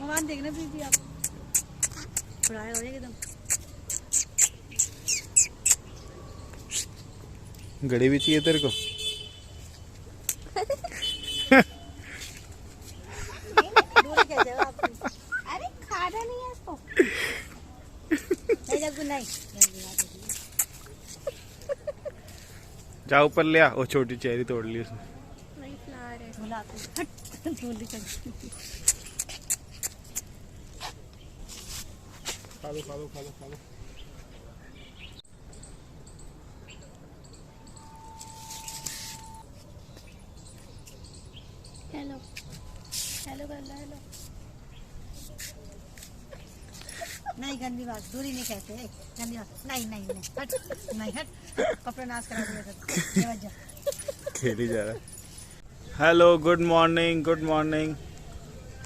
भगवान देखना प्रीति आप बुढ़ाया हो एकदम। घड़ी भी चाहिए तेरे को? अरे खाना नहीं है इसको। नहीं जा ऊपर ले आ। वो छोटी चेरी तोड़ ली उसने। नहीं फ्लावर है। खा लो खा लो खा लो खा लो। हेलो हेलो कर लो हेलो। नहीं गंदी बात, दूरी नहीं कहते। गंदी बात नहीं नहीं नहीं हट नहीं हट। कपड़े नाश करा दिए। खेली जा रहा है। Hello good morning good morning.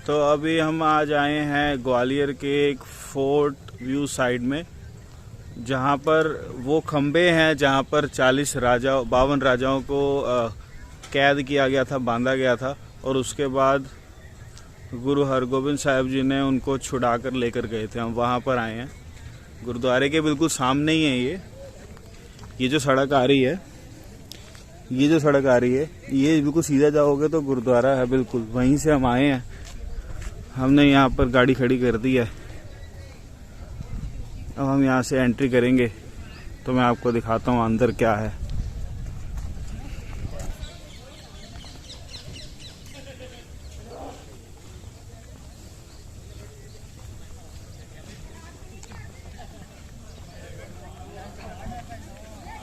तो अभी हम आज आए हैं ग्वालियर के एक फोर्ट व्यू साइड में, जहाँ पर वो खम्बे हैं जहाँ पर 52 राजाओं को कैद किया गया था, बांधा गया था, और उसके बाद गुरु हरगोबिंद साहब जी ने उनको छुड़ा कर लेकर गए थे। हम वहाँ पर आए हैं। गुरुद्वारे के बिल्कुल सामने ही है ये जो सड़क आ रही है, ये जो सड़क आ रही है, ये बिल्कुल सीधा जाओगे तो गुरुद्वारा है। बिल्कुल वहीं से हम आए हैं। हमने यहाँ पर गाड़ी खड़ी कर दी है। अब हम यहाँ से एंट्री करेंगे तो मैं आपको दिखाता हूँ अंदर क्या है।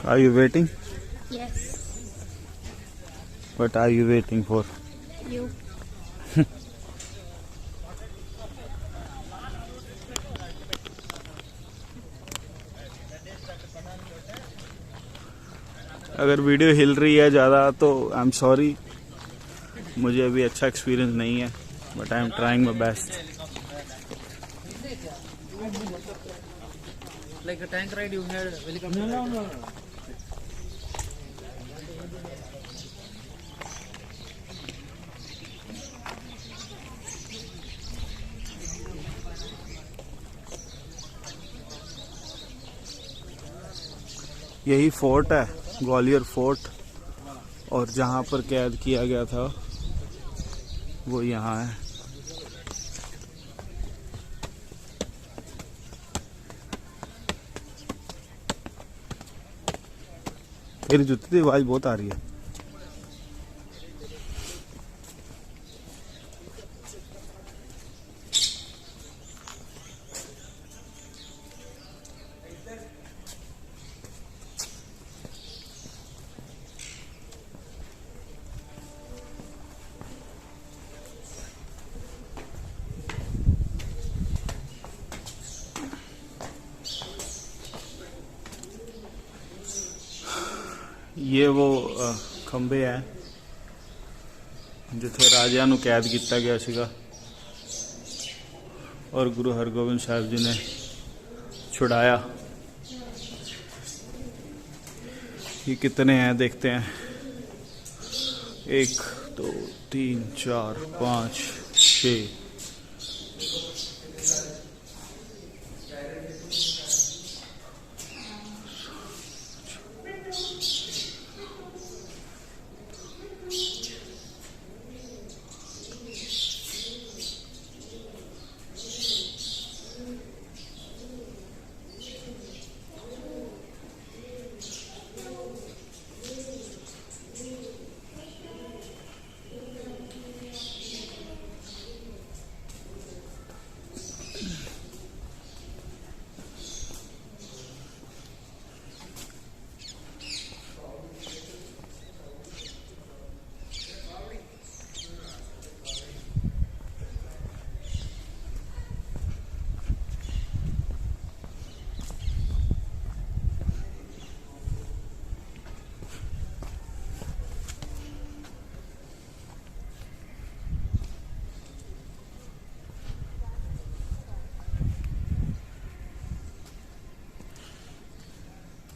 Are you waiting? Yes. What are you waiting for? You. अगर वीडियो हिल रही है ज़्यादा तो आई एम सॉरी। मुझे अभी अच्छा एक्सपीरियंस नहीं है, but I am trying my best. Like a tank ride you had helicopter. No. यही फोर्ट है, ग्वालियर फोर्ट, और जहाँ पर कैद किया गया था वो यहाँ है। मेरी जूते की आवाज बहुत आ रही है। ये वो खंबे हैं जिथे राजा नू कैद किया गया सीगा और गुरु हरगोबिंद साहब जी ने छुड़ाया। ये कितने हैं देखते हैं। 1 2 3 4 5 6।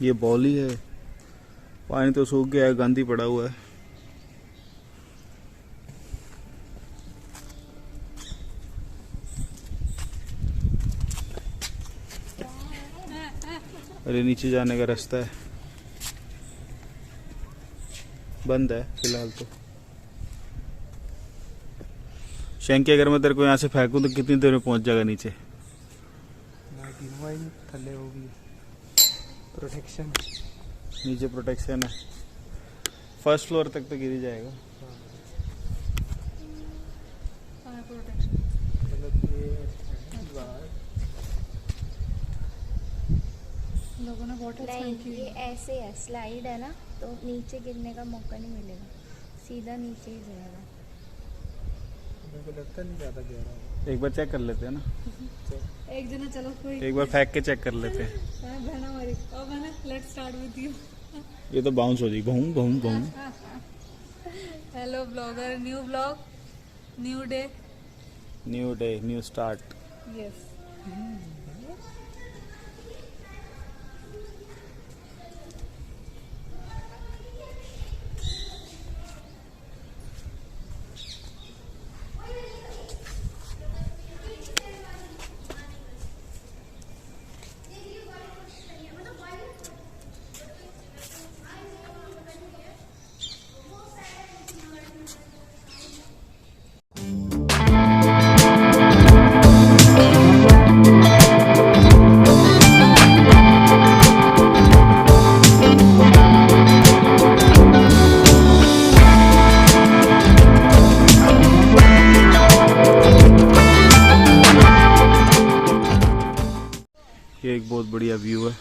ये बॉली है, पानी तो सूख गया है, गंदी पड़ा हुआ है। और ये नीचे जाने का रास्ता है, बंद है फिलहाल तो। शैंकी, अगर मैं तेरे को यहाँ से फेंकूं तो कितनी देर में पहुंच जाएगा नीचे? थल्ले होगी प्रोटेक्शन, नीचे प्रोटेक्शन है, फर्स्ट फ्लोर तक तो गिर ही जाएगा। मतलब ये लोगों ने वाटर नहीं, ये ऐसे है, स्लाइड है ना, तो नीचे गिरने का मौका नहीं मिलेगा, सीधा नीचे ही जाएगा। मेरे को लगता नहीं ज़्यादा गहरा है। एक बार चेक कर लेते हैं ना, एक जना चलो कोई एक बार फेंक के चेक कर लेते हैं। बहना हमारी अब है ना, लेट्स स्टार्ट विद यू। ये तो बाउंस हो जाएगी, बहूं बहूं बहूं। Hello blogger, new blog, new day. New day, new start. Yes. ये एक बहुत बढ़िया व्यू है।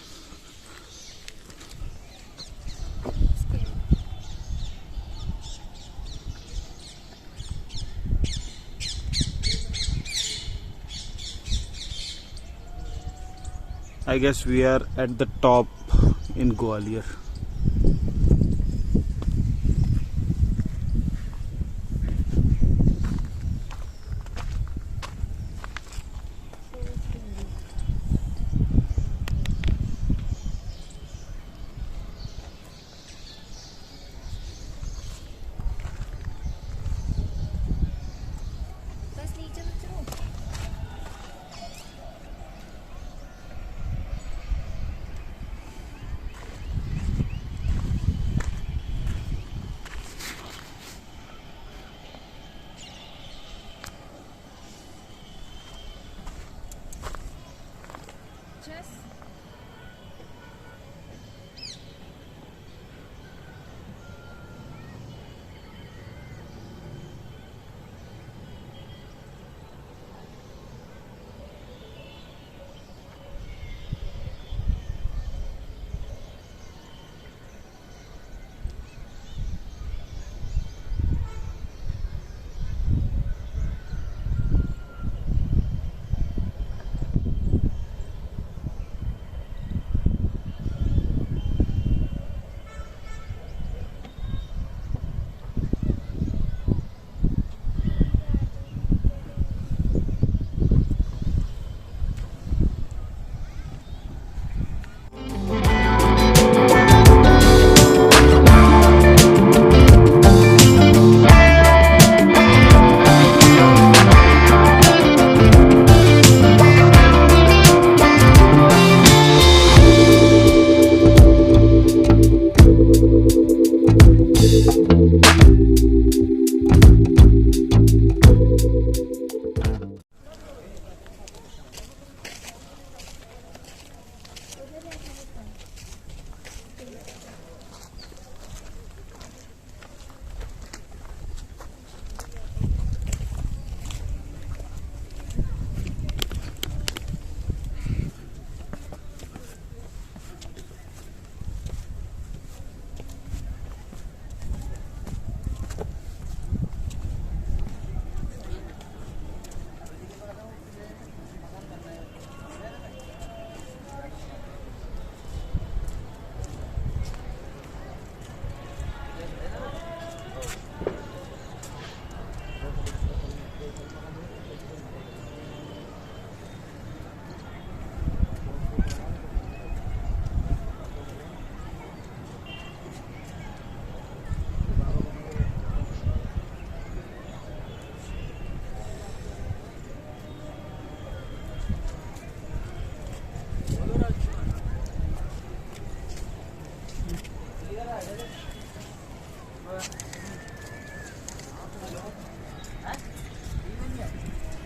I guess we are at the top in Gwalior. बस नीचे उतरो। Just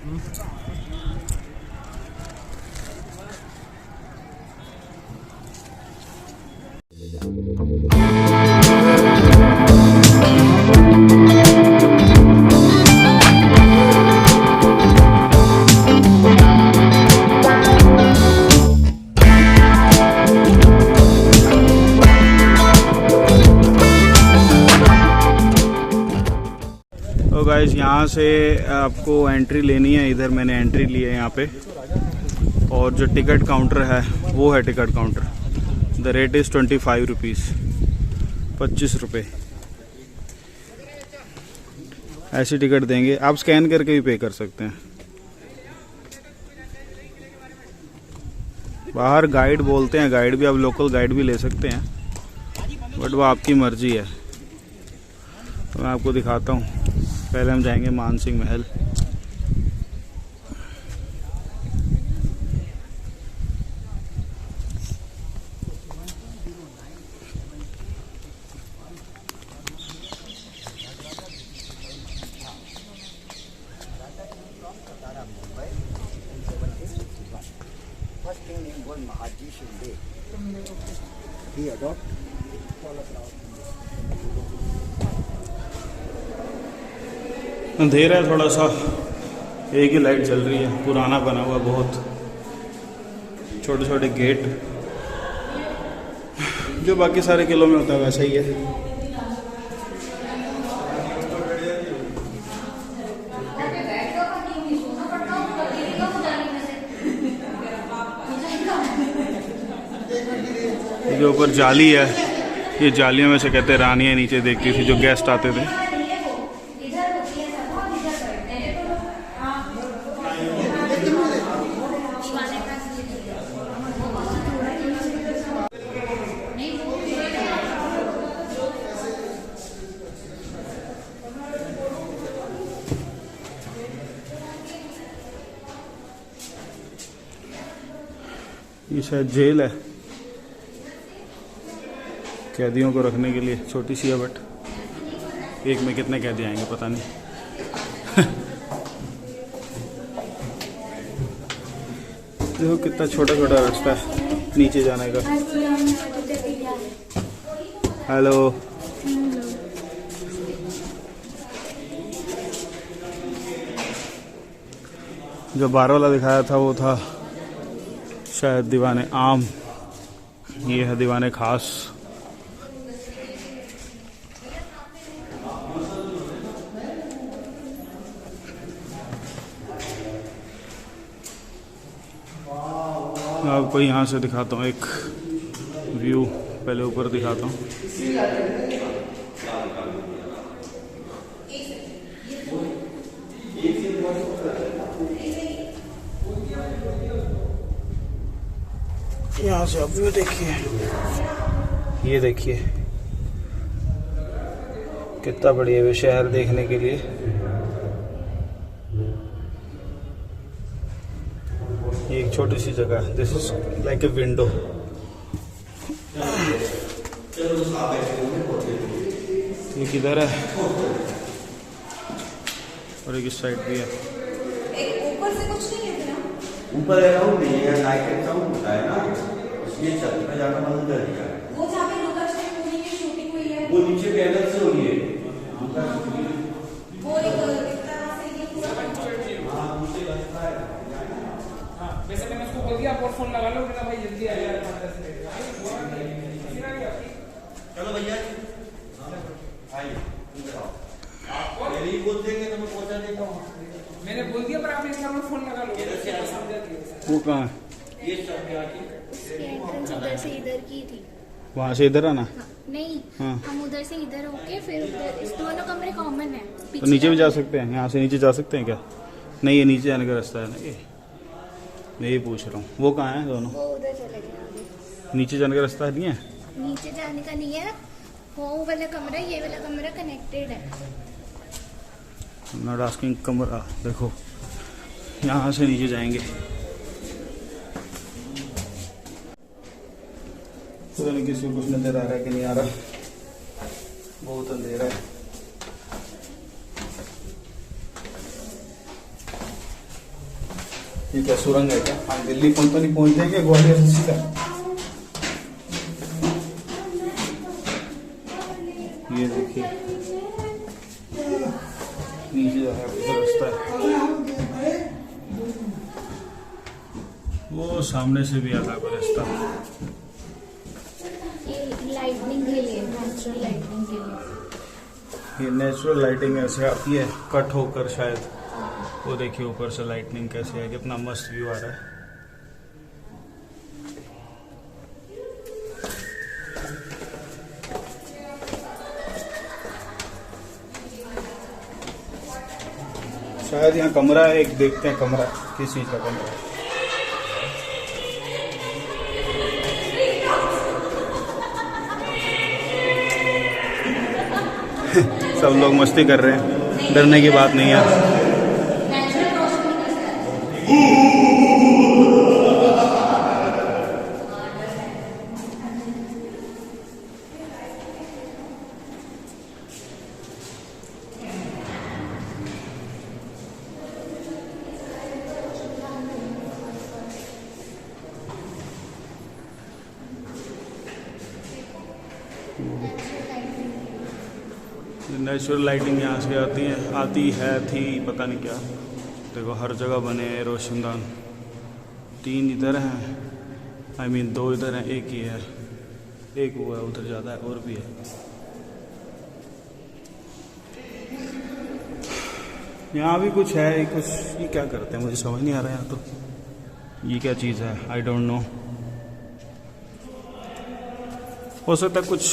तो गाइस यहाँ से आपको एंट्री लेनी है। इधर मैंने एंट्री ली है यहाँ पे, और जो टिकट काउंटर है वो है ticket counter. The rate is 25 rupees, 25 रुपये। ऐसी टिकट देंगे, आप स्कैन करके भी पे कर सकते हैं। बाहर गाइड बोलते हैं, गाइड भी आप लोकल गाइड भी ले सकते हैं, बट वो आपकी मर्जी है। तो मैं आपको दिखाता हूँ। पहले हम जाएंगे मानसिंह महल। अंधेरा है थोड़ा सा, एक ही लाइट जल रही है। पुराना बना हुआ बहुत, छोटे छोटे गेट, जो बाकी सारे किलों में होता है वैसा ही है। ये जो ऊपर जाली है, ये जालियों में से कहते हैं रानियां नीचे देखती थी जो गेस्ट आते थे। ये शायद जेल है, कैदियों को रखने के लिए। छोटी सी है, बट एक में कितने कैदी आएंगे पता नहीं। देखो कितना छोटा छोटा रास्ता है नीचे जाने का। हेलो, जो 12 वाला दिखाया था वो था शायद दीवाने आम, ये है दीवाने खास। आपको यहाँ से दिखाता हूँ एक व्यू, पहले ऊपर दिखाता हूँ। यहाँ से आप व्यू देखिए, ये देखिए कितना बढ़िया है शहर देखने के लिए। ये एक छोटी सी जगह, this is like a window. ये किधर है, और एक इस साइड भी है। ऊपर से कुछ नहीं है ना, ऊपर नहीं है, नाइट साउंड होता है ना, इसलिए छत पे जाकर बंद कर दिया। वो जहाँ पे लुकाछुपी मूवी की शूटिंग हुई है, वो नीचे पैदल से हुई है। वो एक तरह से ये पूरा वैसे मैंने उसको बोल दिया आप और फोन लगा लो कि ना भाई जल्दी आ यार। चलो भैया आइए, आप यही बोल देंगे तो मैं पहुंचा देता हूँ। मैंने बोल दिया पर आप एक बार फोन लगा लो। वो कहाँ है? ये सब उसकी एंट्रेंस उधर से इधर की थी। वहाँ से इधर आना। हाँ, नहीं हाँ। हम उधर से इधर होके फिर उधर, इस दोनों कमरे कॉमन है। तो नीचे भी जा सकते हैं, यहाँ से नीचे जा सकते हैं क्या? नहीं, ये नीचे जाने का रास्ता है ना, ये मैं यही पूछ रहा हूँ। वो कहाँ है दोनों? वो उधर चले गए आगे। नीचे जाने का रास्ता नहीं है? नीचे जाने का नहीं है, वो वाला कमरा ये वाला कमरा कनेक्टेड है। नॉट आस्किंग कमरा। देखो यहाँ से नीचे जाएंगे, पता नहीं किसी को कुछ नजर आ रहा है कि नहीं आ रहा, बहुत अंधेरा है। ये क्या सुरंग है क्या? हम दिल्ली पहुंच तो नहीं पहुंचते क्या ग्वालियर से सीधा? ये देखिए नीचे जो है उधर रास्ता है, वो सामने से भी आता है रास्ता। ये लाइटनिंग के लिए, नेचुरल लाइटनिंग के लिए। ये नेचुरल लाइटिंग ऐसे आती है कट होकर शायद। वो देखिए ऊपर से लाइटनिंग कैसे है, कितना मस्त व्यू आ रहा है। शायद यहाँ कमरा है, एक देखते हैं कमरा किस चीज का कमरा है। सब लोग मस्ती कर रहे हैं, डरने की बात नहीं है। नेचुरल लाइटिंग यहाँ से आती है थी पता नहीं क्या। देखो हर जगह बने हैं रोशनदान। 3 इधर हैं, आई मीन 2 इधर हैं, एक ही है, एक वो है उधर ज़्यादा है और भी है। यहाँ भी कुछ है, कुछ ये क्या करते हैं मुझे समझ नहीं आ रहा है। यहाँ तो ये क्या चीज़ है, आई डोंट नो। हो सकता है कुछ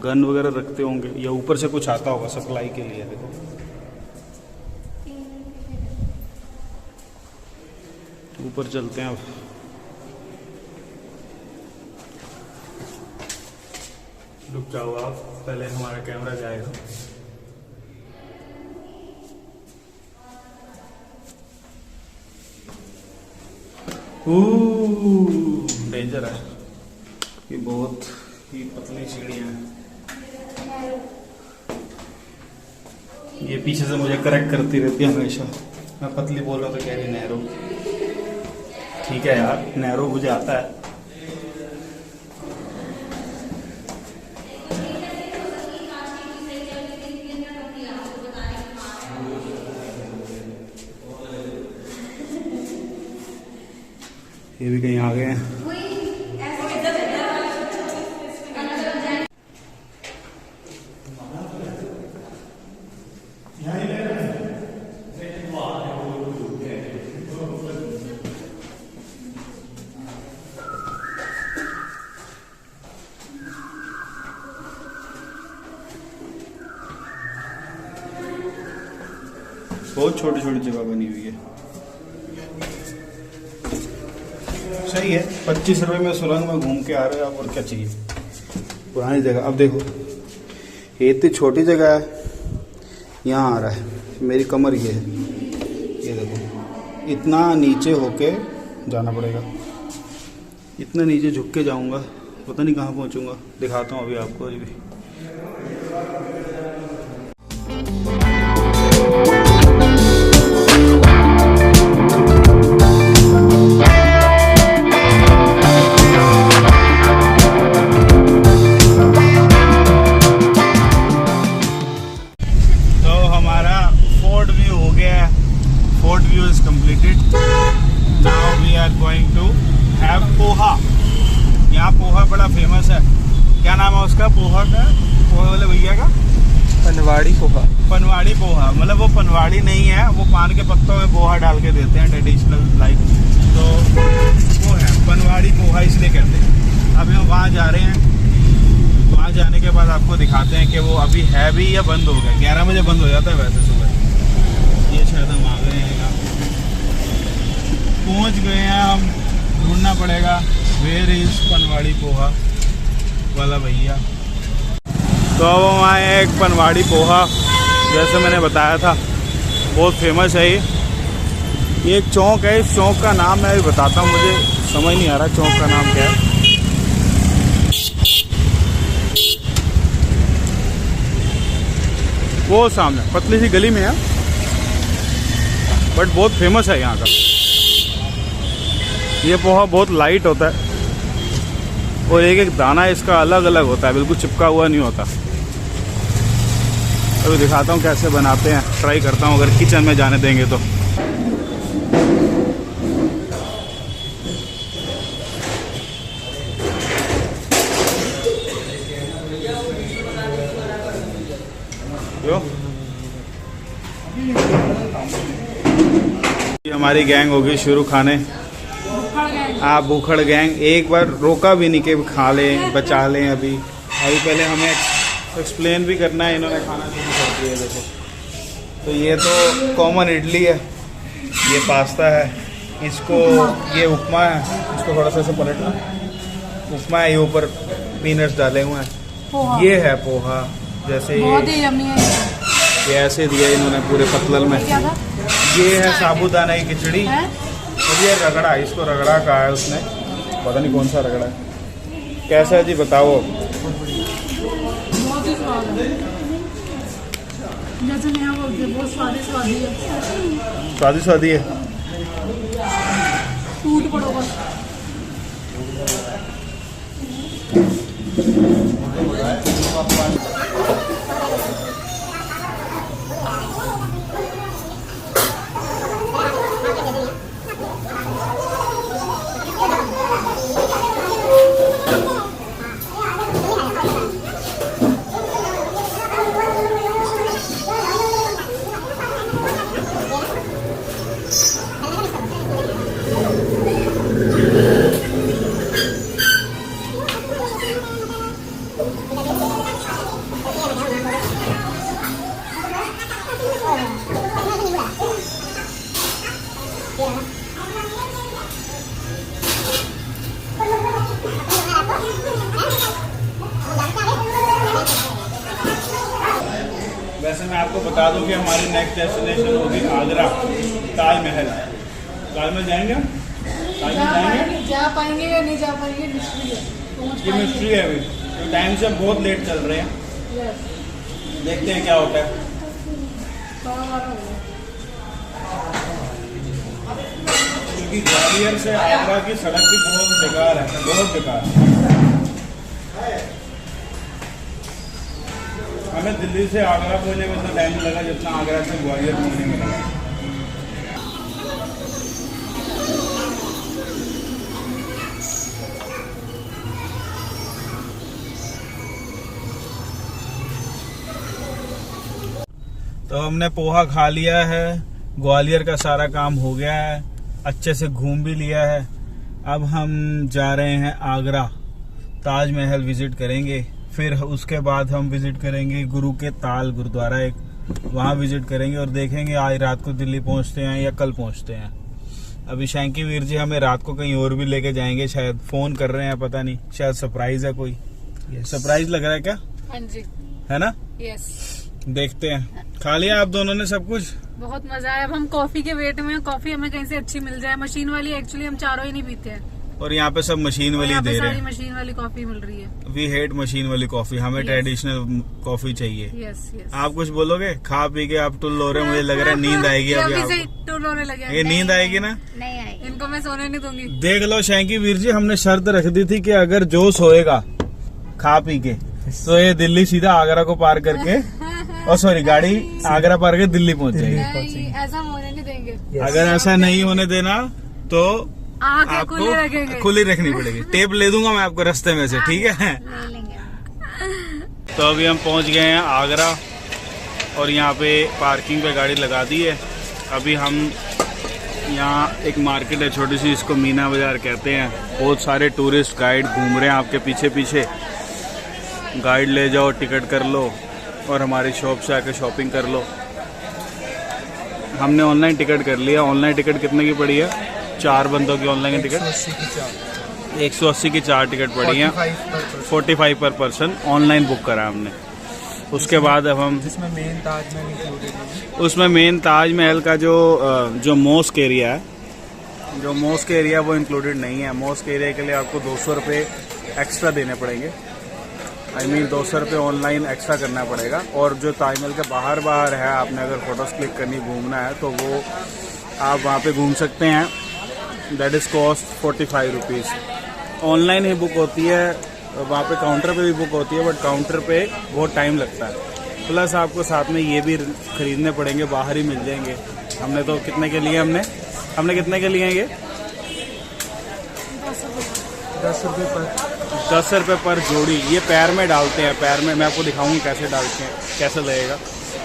गन वगैरह रखते होंगे या ऊपर से कुछ आता होगा सप्लाई के लिए। देखो ऊपर चलते हैं अब। रुक जाओ आप, पहले हमारा कैमरा जाएगा। डेंजर है ये, बहुत ही पतली सीढ़ियाँ हैं। ये पीछे से मुझे करेक्ट करती रहती है हमेशा। मैं पतली बोल रहा तो कह रही नैरो। ठीक है यार, नैरो मुझे आता है। ये भी कहीं आ गए हैं। बहुत छोटी छोटी जगह बनी हुई है। सही है, 25 रुपए में सुरंग में घूम के आ रहे हो आप, और क्या चाहिए। पुरानी जगह। अब देखो ये इतनी छोटी जगह है, यहाँ आ रहा है मेरी कमर ये है। ये देखो इतना नीचे होके जाना पड़ेगा, इतना नीचे झुक के जाऊँगा, पता नहीं कहाँ पहुँचूँगा। दिखाता हूँ अभी आपको। अभी भी यहाँ पोहा बड़ा फेमस है। क्या नाम है उसका पोहा का, पोहा वाले भैया का? पनवाड़ी पोहा। पनवाड़ी पोहा, मतलब वो पनवाड़ी नहीं है, वो पान के पत्तों में पोहा डाल के देते हैं ट्रेडिशनल लाइक, तो वो है पनवाड़ी पोहा इसलिए कहते हैं। अभी हम वहाँ जा रहे हैं, वहाँ जाने के बाद आपको दिखाते हैं कि वो अभी है भी या बंद हो गया। 11 बजे बंद हो जाता है वैसे सुबह। ये शायद हम आ गए हैं, पहुँच गए हैं हम। ढूंढना पड़ेगा वेयर इज पनवाड़ी पोहा वाला भैया। तो अब हम आए हैं एक पनवाड़ी पोहा, जैसे मैंने बताया था बहुत फेमस है ये एक चौक है। इस चौक का नाम मैं अभी बताता हूँ, मुझे समझ नहीं आ रहा चौक का नाम क्या है। वो सामने पतली सी गली में है, बट बहुत फेमस है यहाँ का। ये पोहा बहुत लाइट होता है और एक एक दाना इसका अलग अलग होता है, बिल्कुल चिपका हुआ नहीं होता। अभी दिखाता हूँ कैसे बनाते हैं, ट्राई करता हूँ अगर किचन में जाने देंगे तो। हमारी गैंग होगी शुरू खाने। आप भूखड़ गैंग, एक बार रोका भी नहीं कि खा लें, बचा लें। अभी पहले हमें एक्सप्लेन भी करना है, इन्होंने खाना शुरू कर दिया। देखो तो ये तो कॉमन इडली है, ये पास्ता है, इसको ये उपमा है, इसको थोड़ा सा ऐसे पलटना, उपमा है, ये ऊपर पीनट्स डाले हुए हैं। ये है पोहा, जैसे ये ऐसे दिया इन्होंने पूरे पतलल में। ये है साबूदाना की खिचड़ी और ये रगड़ा, इसको रगड़ा कहा है उसने, पता नहीं कौन सा रगड़ा है। कैसा है जी बताओ। बहुत ही स्वाद है, जैसे नेहा बोलती है, बहुत स्वादी है। स्वादी है। टूट पड़ो बस। वैसे मैं आपको बता दूं कि हमारी नेक्स्ट डेस्टिनेशन होगी आगरा, ताजमहल। ताजमहल जाएंगे हम? ताजमहल जाएंगे? जा पाएंगे या नहीं जा पाएंगे, मिस्ट्री है। ये मिस्ट्री है अभी, तो टाइम से बहुत लेट चल रहे हैं, देखते हैं क्या होता है। क्योंकि ग्वालियर से आगरा की सड़क भी बहुत बेकार है, बहुत बेकार। हमें दिल्ली से आगरा पहुंचने में इतना टाइम लगा जितना आगरा से ग्वालियर पहुंचने में लगा। तो हमने पोहा खा लिया है, ग्वालियर का सारा काम हो गया है, अच्छे से घूम भी लिया है। अब हम जा रहे हैं आगरा, ताजमहल विजिट करेंगे। फिर उसके बाद हम विजिट करेंगे गुरु के ताल गुरुद्वारा, एक वहाँ विजिट करेंगे और देखेंगे आज रात को दिल्ली पहुँचते हैं या कल पहुँचते हैं। अभी शैंकी वीर जी हमें रात को कहीं और भी लेके जाएंगे, शायद फोन कर रहे हैं, पता नहीं, शायद सरप्राइज है कोई। सरप्राइज लग रहा है क्या? हाँ जी, है ना? यस। देखते हैं। खा लिया आप दोनों ने सब कुछ? बहुत मजा आया। अब हम कॉफी के वेट में, कॉफी हमें कहीं से अच्छी मिल जाए, मशीन वाली। एक्चुअली हम चारों ही नहीं पीते हैं और यहाँ पे सब मशीन वाली दे रहे हैं। मशीन वाली कॉफी मिल रही है। वी हेट मशीन वाली कॉफी, हमें ट्रेडिशनल कॉफी चाहिए। Yes yes. आप कुछ बोलोगे? खा पी के आप टुल हो रहे, मुझे लग रहा है नींद आएगी अभी आपको। टुल होने लगे। ये नींद आएगी ना? नहीं आएगी। इनको मैं सोने नहीं दूंगी। देख लो शैंकी वीर जी, हमने शर्त रख दी थी कि अगर जो सोएगा खा पी के तो ये दिल्ली सीधा आगरा को पार करके, और सॉरी गाड़ी आगरा पार के दिल्ली पहुंच जाएगी। ऐसा होने नहीं देंगे। अगर ऐसा नहीं होने देना तो आपको खुली रखनी पड़ेगी। टेप ले दूंगा मैं आपको रास्ते में से, ठीक है? ले लेंगे। तो अभी हम पहुंच गए हैं आगरा और यहाँ पे पार्किंग पे गाड़ी लगा दी है। अभी हम यहाँ एक मार्केट है छोटी सी, इसको मीना बाजार कहते हैं। बहुत सारे टूरिस्ट गाइड घूम रहे हैं आपके पीछे पीछे। गाइड ले जाओ, टिकट कर लो और हमारी शॉप से आके शॉपिंग कर लो। हमने ऑनलाइन टिकट कर लिया। ऑनलाइन टिकट कितने की पड़ी है? 4 बंदों की ऑनलाइन टिकट 180 की 4 टिकट पड़ी है, 45 पर पर्सन ऑनलाइन बुक करा हमने। उसके बाद अब हम जिसमें मेन ताजमहल इंक्लूडेड है। उसमें मेन ताजमहल का जो मॉस्क एरिया है, जो मॉस्क एरिया वो इंक्लूडेड नहीं है। मॉस्क एरिया के लिए आपको 200 रुपये एक्स्ट्रा देने पड़ेंगे। I mean 200 रुपये ऑनलाइन एक्स्ट्रा करना पड़ेगा। और जो ताजमहल के बाहर है, आपने अगर फोटोज क्लिक करनी, घूमना है तो वो आप वहाँ पे घूम सकते हैं। That is cost 45 rupees. Online he book होती है, वहाँ पे काउंटर पे भी बुक होती है, बट काउंटर पे बहुत टाइम लगता है। प्लस आपको साथ में ये भी ख़रीदने पड़ेंगे, बाहर ही मिल जाएंगे। हमने तो कितने के लिए हमने कितने के लिए हैं ये? 10 रुपये पर। 10 रुपये पर जोड़ी। ये पैर में डालते हैं, पैर में मैं आपको दिखाऊंगी कैसे डालते हैं, कैसे लगेगा।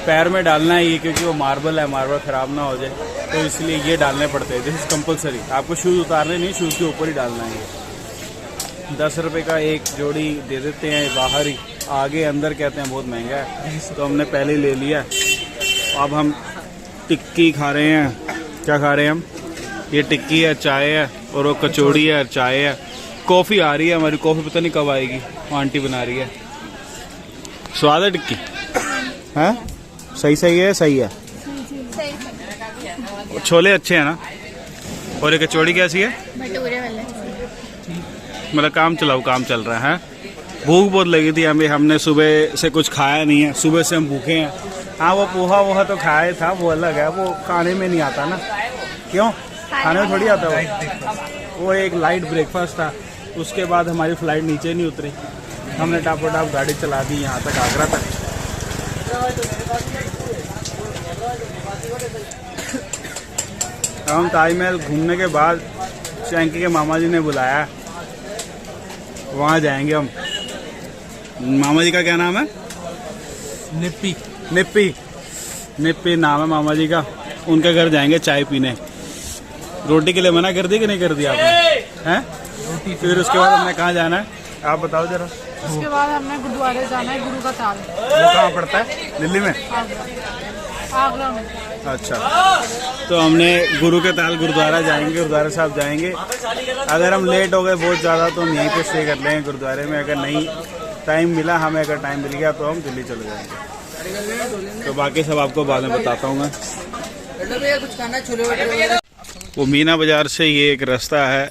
पैर में डालना है ये, क्योंकि वो मार्बल है, मार्बल ख़राब ना हो जाए, तो इसलिए ये डालने पड़ते हैं। This is compulsory. आपको शूज़ उतारने नहीं, शूज़ के ऊपर ही डालना है ये। 10 रुपये का एक जोड़ी दे देते हैं बाहर ही, आगे अंदर कहते हैं बहुत महंगा है, तो हमने पहले ही ले लिया। अब हम टिक्की खा रहे हैं। क्या खा रहे हैं हम? ये टिक्की है, चाय है, और वो कचौड़ी है, चाय है। कॉफ़ी आ रही है हमारी, कॉफ़ी पता नहीं कब आएगी, आंटी बना रही है। स्वाद है टिक्की? हैं? सही है, सही है। छोले अच्छे हैं ना? और ये कचौड़ी कैसी है? भटूरे वाला। मतलब काम चल रहा है। भूख बहुत लगी थी हमें, हमने सुबह से कुछ खाया नहीं है, सुबह से हम भूखे हैं। हाँ, वो पोहा वोहा तो खाया था, वो अलग है, वो खाने में नहीं आता ना। क्यों? खाने में थोड़ी आता वो एक लाइट ब्रेकफास्ट था। उसके बाद हमारी फ्लाइट नीचे नहीं उतरी, हमने टापोटाप गाड़ी चला दी यहाँ तक, आगरा तक। हम ताजमहल घूमने के बाद शैंकी के मामा जी ने बुलाया, वहाँ जाएंगे हम। मामा जी का क्या नाम है? निप्पी नाम है मामा जी का। उनके घर जाएंगे चाय पीने। रोटी के लिए मना कर दी कि नहीं कर दिया आपने? हैं? फिर उसके बाद हमने कहाँ जाना है, आप बताओ जरा। उसके बाद हमने गुरुद्वारे जाना है, गुरु का ताल। वो कहाँ पड़ता है? दिल्ली में? आगरा में। अच्छा, तो हमने गुरु के ताल गुरुद्वारा जाएंगे, गुरुद्वारा साहब जाएंगे। अगर हम लेट हो गए बहुत ज़्यादा तो हम यहीं पे स्टे कर लेंगे गुरुद्वारे में। अगर नहीं टाइम मिला हमें, अगर टाइम मिल गया तो हम दिल्ली चले जाएंगे। तो बाकी सब आपको बाद में बताता हूँ मैं। वो मीना बाज़ार से ये एक रास्ता है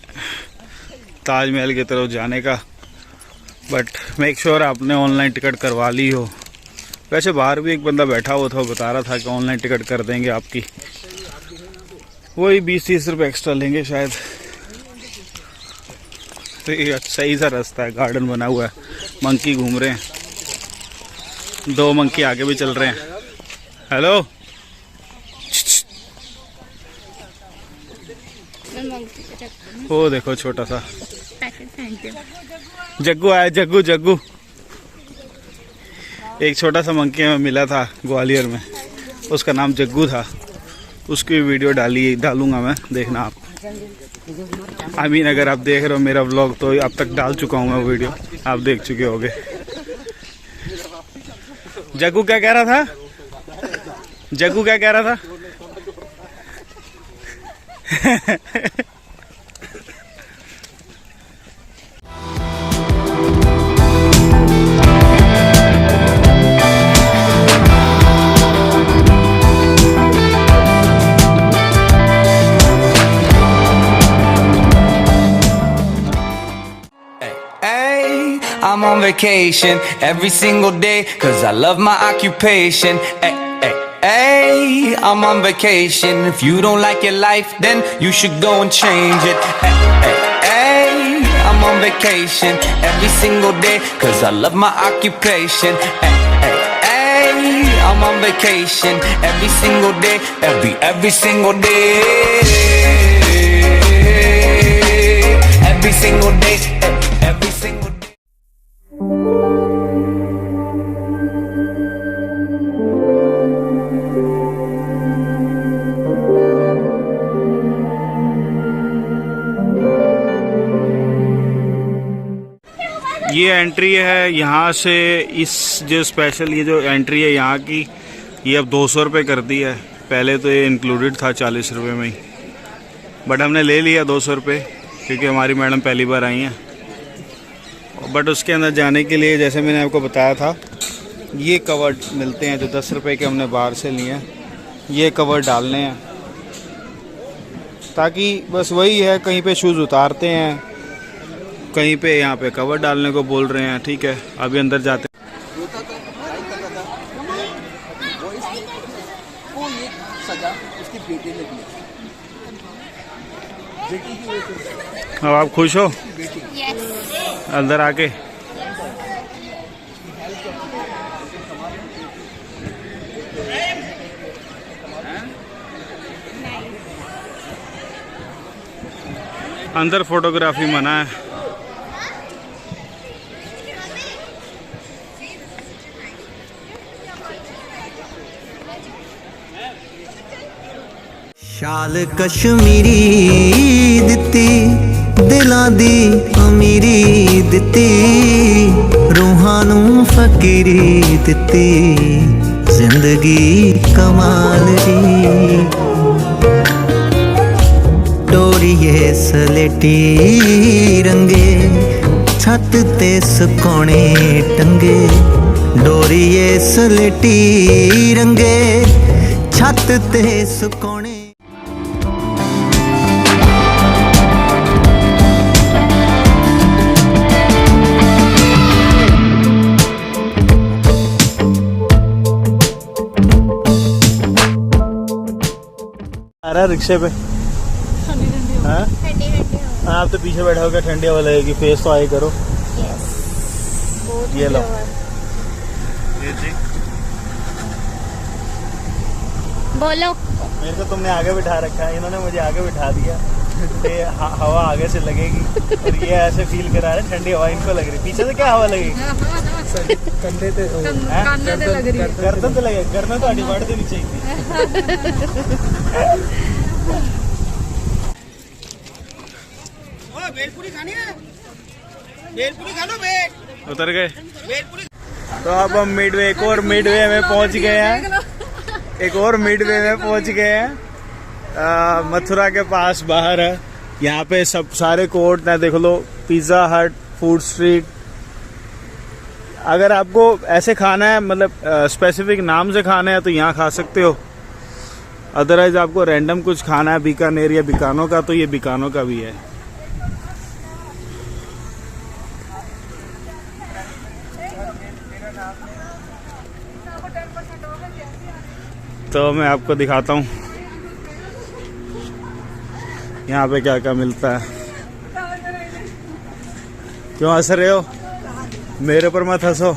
ताजमहल की तरफ जाने का, बट मेक श्योर आपने ऑनलाइन टिकट करवा ली हो। वैसे बाहर भी एक बंदा बैठा हुआ था, वो बता रहा था कि ऑनलाइन टिकट कर देंगे आपकी, वही 20-30 रुपये एक्स्ट्रा लेंगे शायद। तो ये सही सा रास्ता है, गार्डन बना हुआ है, मंकी घूम रहे हैं, 2 मंकी आगे भी चल रहे हैं। हेलो, वो देखो छोटा सा जग्गू आया, जग्गू एक छोटा सा मंकी हमें मिला था ग्वालियर में, उसका नाम जग्गू था। उसकी वीडियो डालूंगा मैं, देखना आप। आई मीन अगर आप देख रहे हो मेरा व्लॉग तो अब तक डाल चुका हूँ मैं वीडियो, आप देख चुके होगे। जग्गू क्या कह रहा था? I'm on vacation every single day, 'cause I love my occupation. Hey, I'm on vacation. If you don't like your life, then you should go and change it. Hey, I'm on vacation every single day, 'cause I love my occupation. Hey, I'm on vacation every single day, every single day. Every single day, every single day. ये entry है यहाँ से, इस जो special ये जो entry है यहाँ की, ये अब 200 रुपये कर दी है। पहले तो ये इंक्लूडेड था 40 रुपये में ही, बट हमने ले लिया 200 रुपये क्योंकि हमारी मैडम पहली बार आई हैं। बट उसके अंदर जाने के लिए जैसे मैंने आपको बताया था, ये कवर मिलते हैं जो 10 रुपये के हमने बाहर से लिए हैं। ये कवर डालने हैं ताकि बस वही है, कहीं पे शूज़ उतारते हैं, कहीं पे यहाँ पे कवर डालने को बोल रहे हैं। ठीक है, अभी अंदर जाते हैं। अब आप खुश हो यस। अंदर आके? अंदर फोटोग्राफी मना है। शाल कश्मीरी दित्ती दिलां दी अमीरी दित्ती रूहां नूं फकीरी दित्ती जिंदगी कमाल दी टोरीए सलेटी रंगे छत ते सुकोने टंगे डोरीए सलेटी रंगे छत ते सुकोने। आ रहा है रिक्शे पे। हाँ? आप तो पीछे बैठा होगा, ठंडी हवा लगेगी। फेस तो आए करो। ये लो ये जी। बोलो। मेरे को तुमने आगे बिठा रखा है, इन्होंने मुझे आगे बिठा दिया। ये हवा आगे से लगेगी और ये ऐसे फील करा रहे ठंडी हवा इनको लग रही। पीछे से क्या हवा लगेगी? कंधे ते लग रही है। गर्दन तो लगेगा, गर्दन तो अड़ी बढ़ देनी चाहिए। भेलपुरी खानी है? भेलपुरी खा लो। भेल उतर गए। भेलपुरी। तो अब हम मिडवे, एक और मिडवे में पहुंच गए हैं। एक और मिडवे में पहुंच गए हैं। मथुरा के पास बाहर है। यहाँ पे सब सारे कोर्ट हैं, देख लो। पिज़्ज़ा हट, फूड स्ट्रीट। अगर आपको ऐसे खाना है, मतलब स्पेसिफिक नाम से खाना है, तो यहाँ खा सकते हो। अदरवाइज आपको रैंडम कुछ खाना है बीकानेर या बीकानो का, तो ये बीकानो का भी है। तो मैं आपको दिखाता हूँ यहाँ पे क्या क्या मिलता है। क्यों हंस रहे हो? मेरे पर मत हंसो।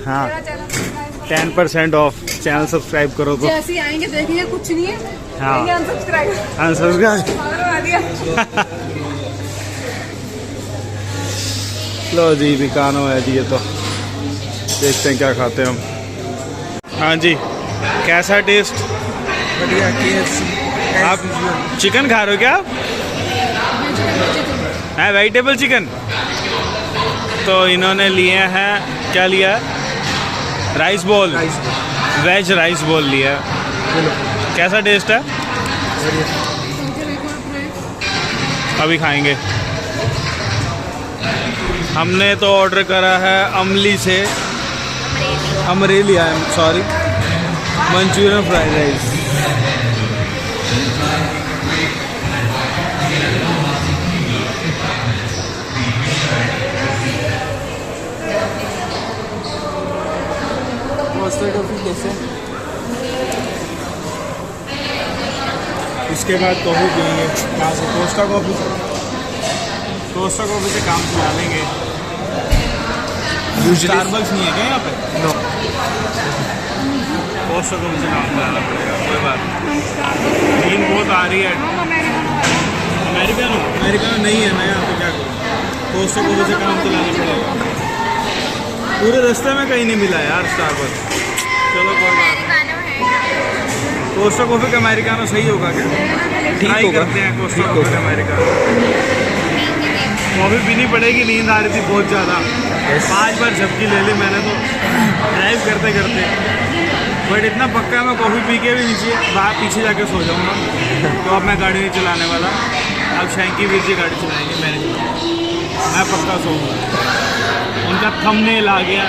हाँ 10% ऑफ। चैनल सब्सक्राइब करो तो। जैसे आएंगे देखेंगे कुछ नहीं है। हाँ अनसब्सक्राइब। अनसब्सक्राइब। लो जी बीकानो है जी। ये तो देखते हैं क्या खाते हैं हम। हाँ जी, कैसा टेस्ट? बढ़िया। KFC। आप चिकन खा रहे हो क्या? है वेजिटेबल चिकन। तो इन्होंने लिए हैं, क्या लिया है? Rice ball, veg rice ball लिया है। कैसा टेस्ट है? अभी खाएंगे। हमने तो ऑर्डर करा है अमली से, Amreli, I am sorry, Manchurian fried rice. इसके बाद कॉफ़ी पियेंगे। कहाँ से? कोस्टा कॉफ़ी से। कोस्टा कॉफ़ी से काम चला लेंगे। स्टारबक्स नहीं है क्या यहाँ पे? नो। कोस्टा कॉफ़ी से काम चलाना पड़ेगा, कोई बात नहीं। नींद बहुत आ रही है। अमेरिकानो नहीं है, मैं यहाँ पे क्या करूँ? कोस्टा कॉफ़ी से काम चलाना पड़ेगा। पूरे रास्ते में कहीं नहीं मिला यार स्टारबक्स। चलो कोई बात नहीं। कोस्टा कॉफ़ी का अमेरिकानो सही होगा क्या? ट्राई करते हैं कोस्टा कॉफ़ी का अमेरिकानो। कॉफ़ी पीनी पड़ेगी। नींद आ रही थी बहुत ज़्यादा। 5 बार झपकी ले ली मैंने तो ड्राइव करते करते। बट इतना पक्का है मैं कॉफ़ी पी के भी नीचे बाहर पीछे जाके सो जाऊँगा। तो अब मैं गाड़ी नहीं चलाने वाला। अब शैंकी वीर जी गाड़ी चलाएंगे, मैं पक्का सोऊंगा। उनका थंबनेल आ गया।